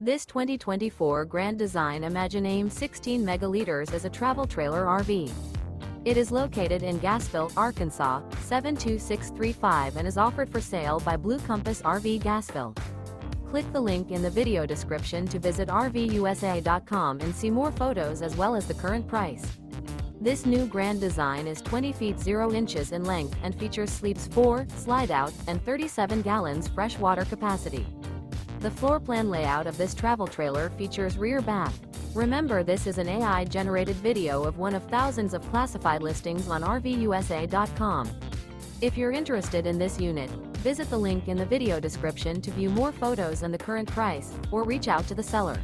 This 2024 Grand Design Imagine AIM 16 megaliters is a travel trailer RV. It is located in Gassville, Arkansas, 72635 and is offered for sale by Blue Compass RV Gassville. Click the link in the video description to visit RVUSA.com and see more photos as well as the current price. This new Grand Design is 20 feet 0 inches in length and features sleeps 4, slide-out, and 37 gallons fresh water capacity. The floor plan layout of this travel trailer features rear bath. Remember, this is an AI-generated video of one of thousands of classified listings on RVUSA.com. If you're interested in this unit, visit the link in the video description to view more photos and the current price, or reach out to the seller.